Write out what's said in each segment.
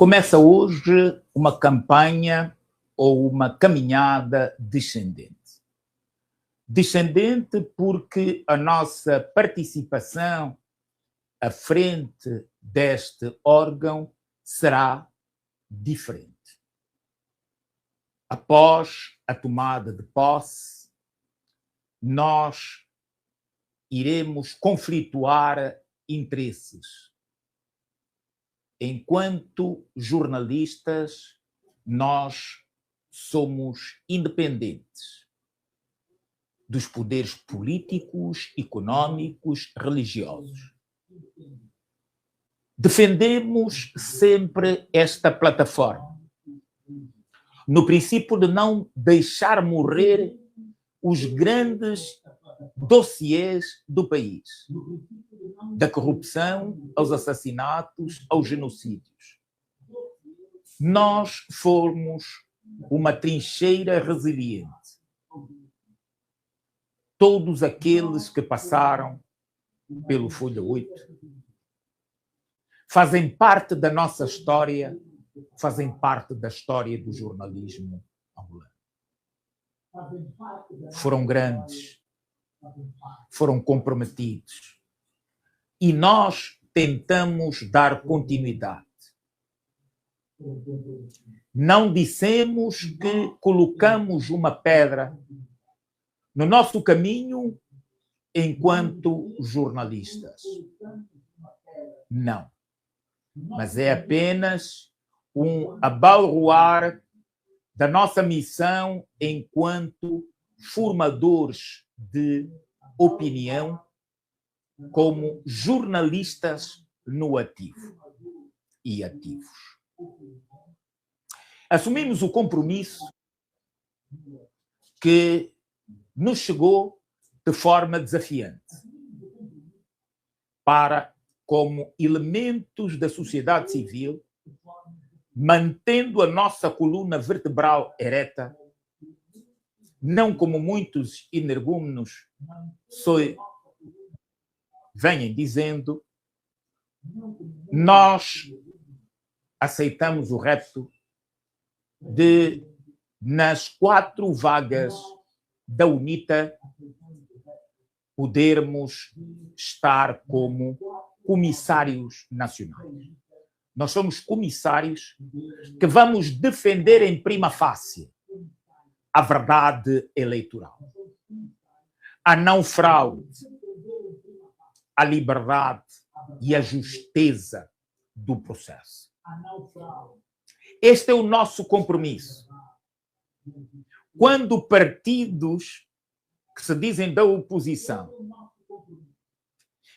Começa hoje uma campanha ou uma caminhada descendente. Descendente porque a nossa participação à frente deste órgão será diferente. Após a tomada de posse, nós iremos conflituar interesses. Enquanto jornalistas, nós somos independentes dos poderes políticos, econômicos, religiosos. Defendemos sempre esta plataforma, no princípio de não deixar morrer os grandes dossiês do país, da corrupção aos assassinatos, aos genocídios. Nós fomos uma trincheira resiliente. Todos aqueles que passaram pelo Folha 8 fazem parte da nossa história, fazem parte da história do jornalismo angolano. Foram grandes, foram comprometidos. E nós tentamos dar continuidade. Não dissemos que colocamos uma pedra no nosso caminho enquanto jornalistas. Não. Mas é apenas um abalroar da nossa missão enquanto formadores de opinião, como jornalistas no ativo e ativos. Assumimos o compromisso que nos chegou de forma desafiante para, como elementos da sociedade civil, mantendo a nossa coluna vertebral ereta, não como muitos energúmenos vêm dizendo, nós aceitamos o repto de, nas 4 vagas da UNITA, podermos estar como comissários nacionais. Nós somos comissários que vamos defender em prima facie a verdade eleitoral, a não fraude, a liberdade e a justeza do processo. Este é o nosso compromisso. Quando partidos que se dizem da oposição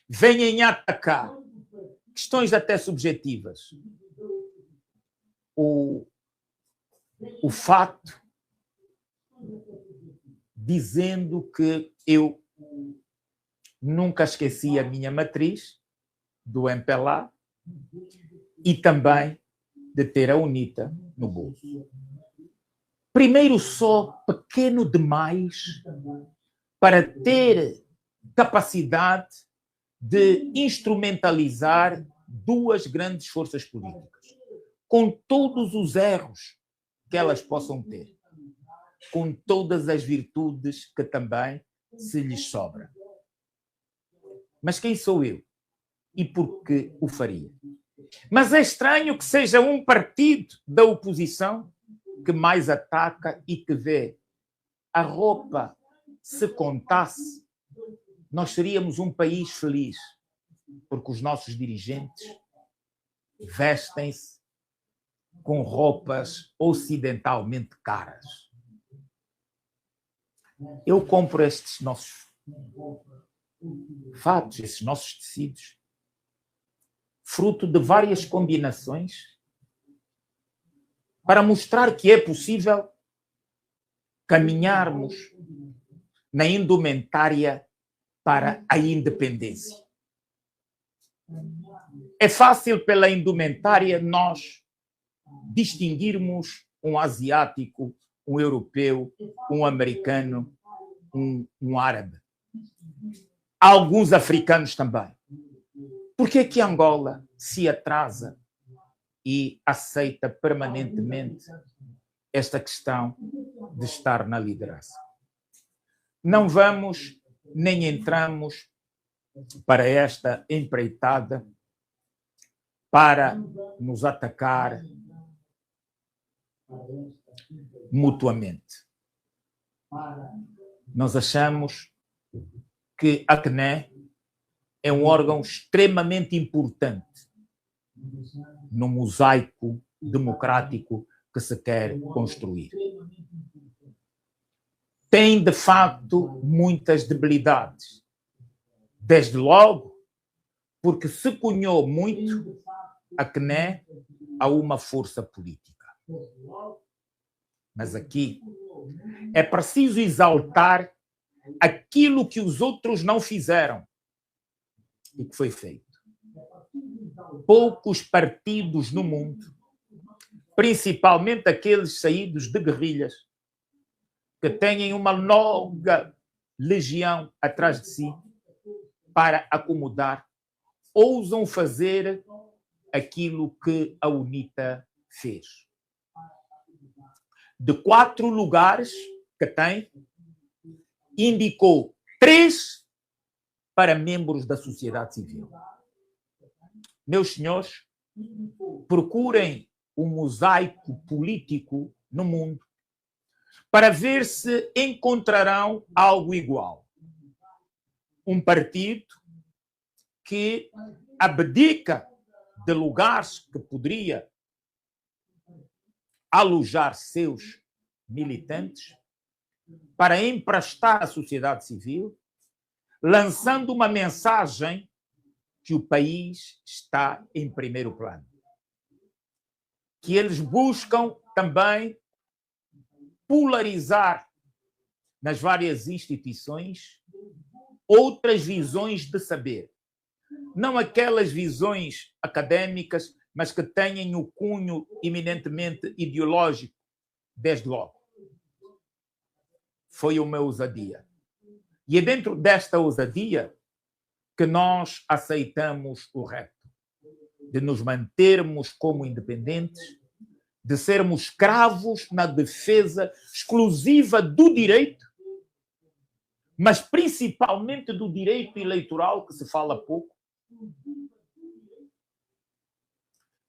venham atacar questões até subjetivas, o fato dizendo que eu nunca esqueci a minha matriz do MPLA e também de ter a UNITA no bolso. Primeiro, sou pequeno demais para ter capacidade de instrumentalizar 2 grandes forças políticas, com todos os erros que elas possam ter, com todas as virtudes que também se lhes sobram. Mas quem sou eu? E por que o faria? Mas é estranho que seja um partido da oposição que mais ataca e que vê a roupa. Se contasse, nós seríamos um país feliz, porque os nossos dirigentes vestem-se com roupas ocidentalmente caras. Eu compro estes nossos fatos, esses nossos tecidos, fruto de várias combinações, para mostrar que é possível caminharmos na indumentária para a independência. É fácil pela indumentária nós distinguirmos um asiático, um europeu, um americano, um árabe. Alguns africanos também. Por que que Angola se atrasa e aceita permanentemente esta questão de estar na liderança. Não vamos nem entramos para esta empreitada para nos atacar mutuamente. Nós achamos que a CNE é um órgão extremamente importante no mosaico democrático que se quer construir. Tem, de facto, muitas debilidades. Desde logo, porque se cunhou muito a CNE a uma força política. Mas aqui é preciso exaltar aquilo que os outros não fizeram e que foi feito. Poucos partidos no mundo, principalmente aqueles saídos de guerrilhas, que têm uma longa legião atrás de si para acomodar, ousam fazer aquilo que a UNITA fez. De 4 lugares que tem, indicou 3 para membros da sociedade civil. Meus senhores, procurem o mosaico político no mundo para ver se encontrarão algo igual. Um partido que abdica de lugares que poderia alojar seus militantes para emprestar à sociedade civil, lançando uma mensagem que o país está em primeiro plano. Que eles buscam também polarizar nas várias instituições outras visões de saber. Não aquelas visões acadêmicas, mas que tenham o cunho eminentemente ideológico, desde logo. Foi uma ousadia. E é dentro desta ousadia que nós aceitamos o reto de nos mantermos como independentes, de sermos escravos na defesa exclusiva do direito, mas principalmente do direito eleitoral, que se fala pouco,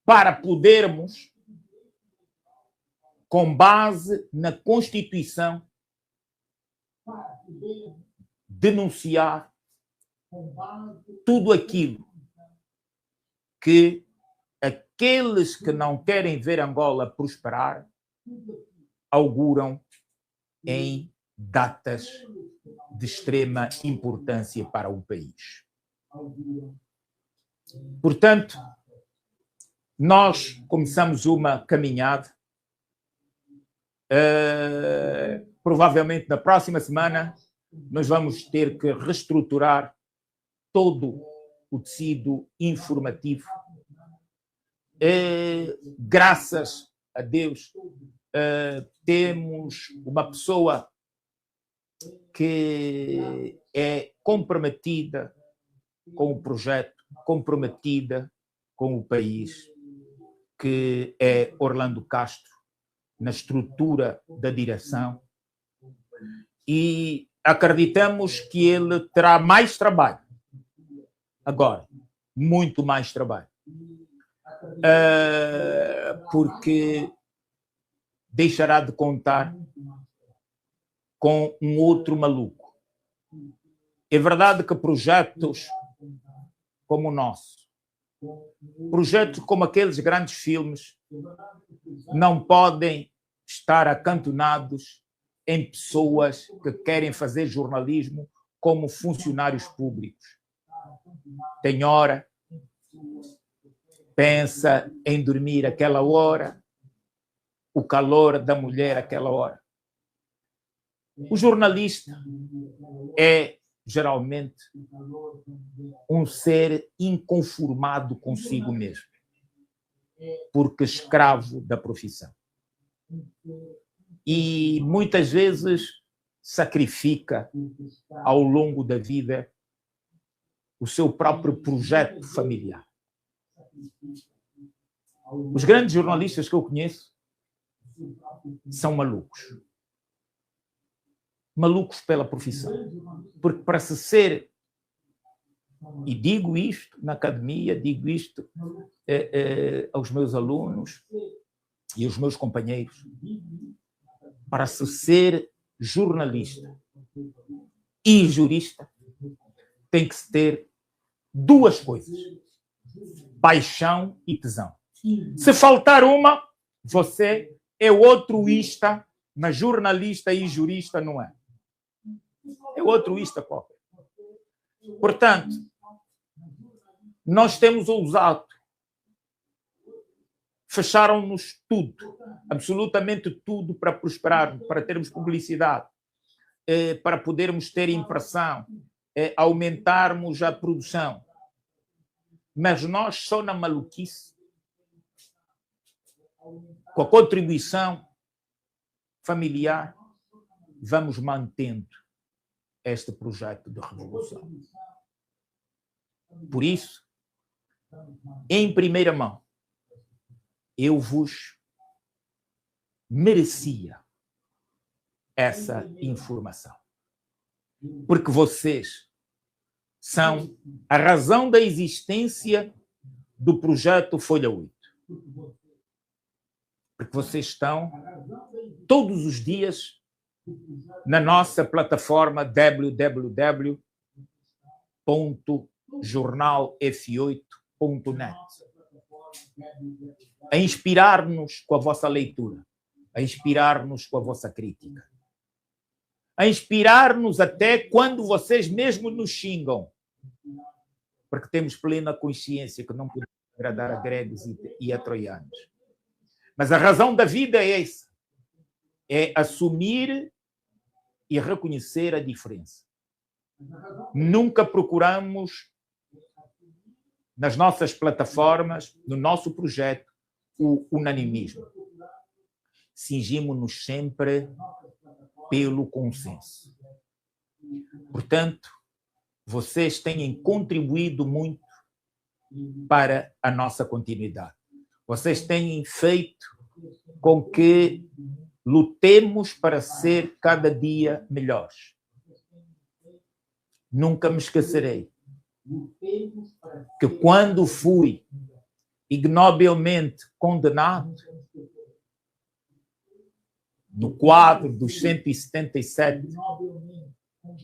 para podermos, com base na Constituição, denunciar tudo aquilo que aqueles que não querem ver Angola prosperar auguram em datas de extrema importância para o país. Portanto, nós começamos uma caminhada. Provavelmente na próxima semana nós vamos ter que reestruturar todo o tecido informativo. Graças a Deus, temos uma pessoa que é comprometida com o projeto, comprometida com o país, que é Orlando Castro, na estrutura da direção, e acreditamos que ele terá mais trabalho. Agora, muito mais trabalho. Porque deixará de contar com um outro maluco. É verdade que projetos como o nosso, projetos como aqueles grandes filmes, não podem estar acantonados em pessoas que querem fazer jornalismo como funcionários públicos. Tem hora, pensa em dormir aquela hora, o calor da mulher aquela hora. O jornalista é, geralmente, um ser inconformado consigo mesmo, porque escravo da profissão. E muitas vezes sacrifica ao longo da vida o seu próprio projeto familiar. Os grandes jornalistas que eu conheço são malucos. Malucos pela profissão. Porque para se ser, e digo isto na academia, digo isto aos meus alunos e aos meus companheiros, para se ser jornalista e jurista, tem que se ter duas coisas: paixão e tesão. Se faltar uma, você é altruísta, mas jornalista e jurista não é. É altruísta qualquer. Portanto, nós temos ousado. Fecharam-nos tudo, absolutamente tudo para prosperar, para termos publicidade, para podermos ter impressão, aumentarmos a produção. Mas nós, só na maluquice, com a contribuição familiar, vamos mantendo este projeto de revolução. Por isso, em primeira mão, eu vos merecia essa informação. Porque vocês são a razão da existência do projeto Folha 8. Porque vocês estão todos os dias na nossa plataforma www.jornalf8.net, a inspirar-nos com a vossa leitura, a inspirar-nos com a vossa crítica, a inspirar-nos até quando vocês mesmo nos xingam, porque temos plena consciência que não podemos agradar a gregos e a troianos. Mas a razão da vida é essa, é assumir e reconhecer a diferença. Nunca procuramos, nas nossas plataformas, no nosso projeto, o unanimismo. Cingimos-nos sempre pelo consenso. Portanto, vocês têm contribuído muito para a nossa continuidade. Vocês têm feito com que lutemos para ser cada dia melhores. Nunca me esquecerei que quando fui ignobilmente condenado, no quadro dos 177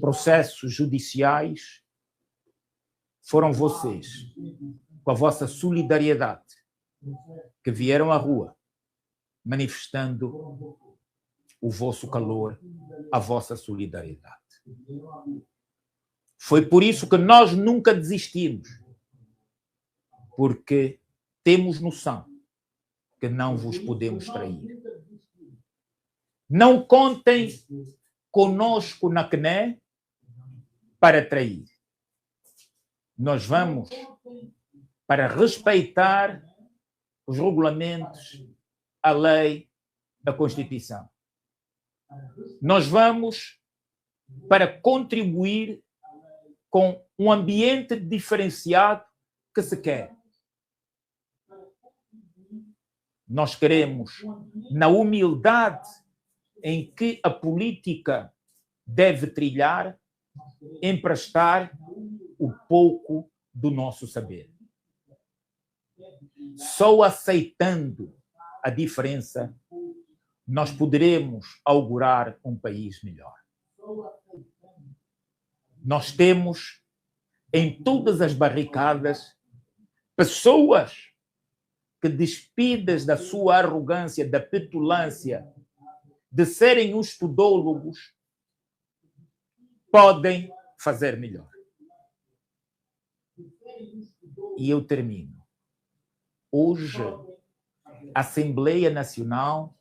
processos judiciais, foram vocês, com a vossa solidariedade, que vieram à rua, manifestando o vosso calor, a vossa solidariedade. Foi por isso que nós nunca desistimos, porque temos noção que não vos podemos trair. Não contem conosco na CNE para trair. Nós vamos para respeitar os regulamentos, a lei, a Constituição. Nós vamos para contribuir com um ambiente diferenciado que se quer. Nós queremos, na humildade em que a política deve trilhar, emprestar o pouco do nosso saber. Só aceitando a diferença, nós poderemos augurar um país melhor. Nós temos em todas as barricadas pessoas que, despidas da sua arrogância, da petulância, de serem os tudólogos, podem fazer melhor. E eu termino. Hoje, a Assembleia Nacional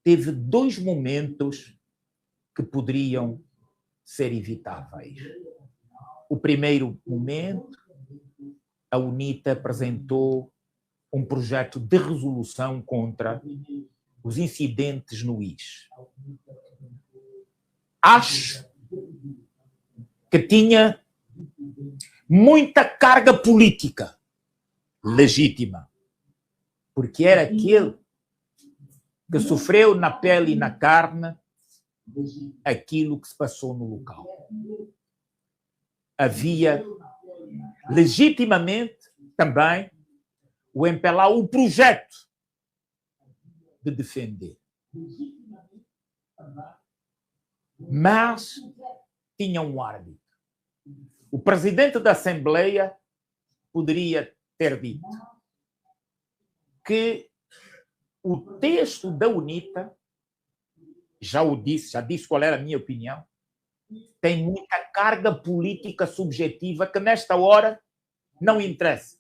teve 2 momentos que poderiam ser evitáveis. O primeiro momento, a UNITA apresentou um projeto de resolução contra os incidentes no IS. Acho que tinha muita carga política legítima. porque era aquele que sofreu na pele e na carne aquilo que se passou no local. Havia legitimamente também o MPLA, o projeto de defender. Mas tinha um árbitro. O presidente da Assembleia poderia ter dito que o texto da UNITA, já disse qual era a minha opinião, tem muita carga política subjetiva que nesta hora não interessa.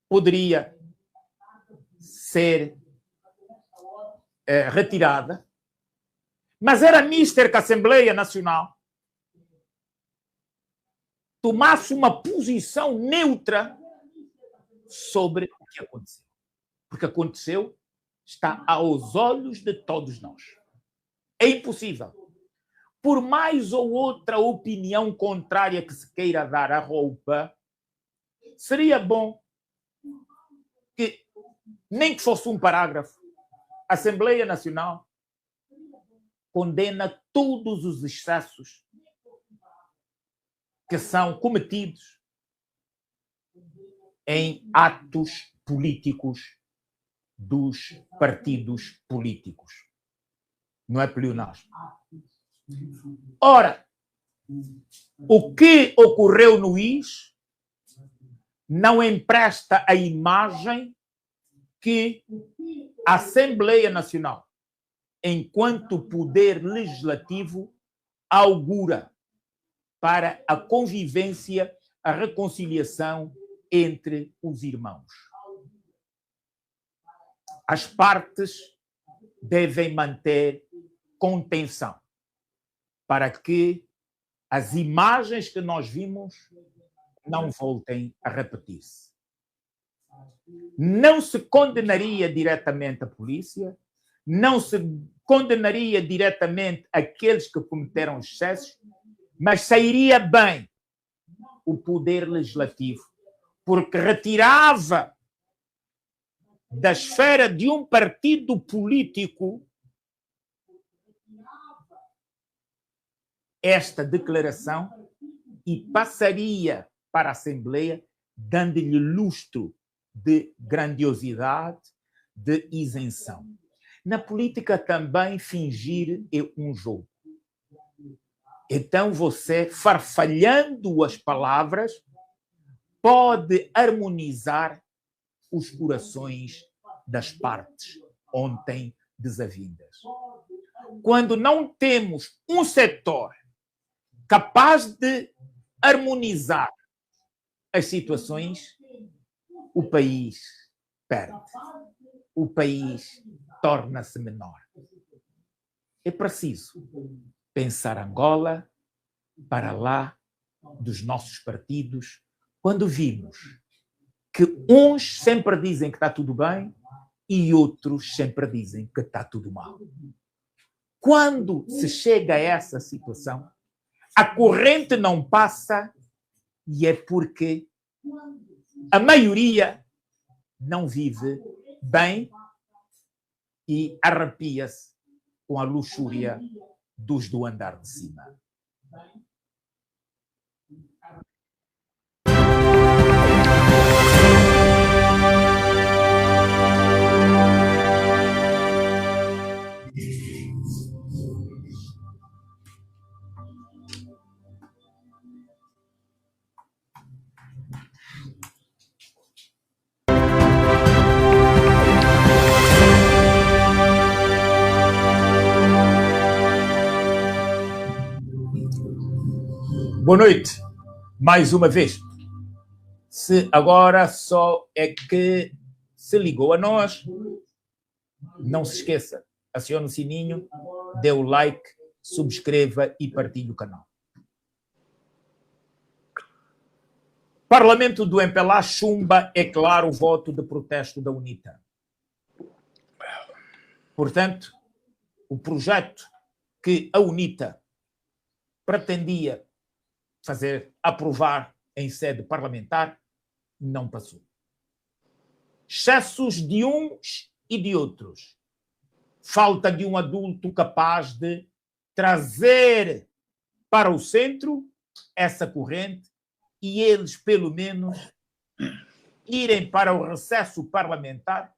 Poderia ser retirada, mas era mister que a Assembleia Nacional tomasse uma posição neutra sobre o que aconteceu. Porque aconteceu, está aos olhos de todos nós. É impossível. Por mais ou outra opinião contrária que se queira dar à roupa, seria bom que, nem que fosse um parágrafo, a Assembleia Nacional condena todos os excessos que são cometidos em atos políticos dos partidos políticos. Não é pleonasmo. Ora, o que ocorreu no IS não empresta a imagem que a Assembleia Nacional, enquanto poder legislativo, augura para a convivência, a reconciliação entre os irmãos. As partes devem manter contenção para que as imagens que nós vimos não voltem a repetir-se. Não se condenaria diretamente a polícia, não se condenaria diretamente aqueles que cometeram excessos, mas sairia bem o poder legislativo, porque retirava da esfera de um partido político esta declaração e passaria para a Assembleia, dando-lhe lustro de grandiosidade, de isenção. Na política também fingir é um jogo. Então você, farfalhando as palavras, pode harmonizar os corações das partes ontem desavindas. Quando não temos um setor capaz de harmonizar as situações, o país perde. O país torna-se menor. É preciso pensar Angola para lá dos nossos partidos, quando vimos que uns sempre dizem que está tudo bem e outros sempre dizem que está tudo mal. Quando se chega a essa situação, a corrente não passa e é porque a maioria não vive bem e arrepia-se com a luxúria dos do andar de cima. Boa noite, mais uma vez. Se agora só é que se ligou a nós, não se esqueça, acione o sininho, dê o like, subscreva e partilhe o canal. Parlamento do MPLA chumba, é claro, o voto de protesto da UNITA. Portanto, o projeto que a UNITA pretendia aprovar em sede parlamentar, não passou. excessos de uns e de outros. Falta de um adulto capaz de trazer para o centro essa corrente e eles, pelo menos, irem para o recesso parlamentar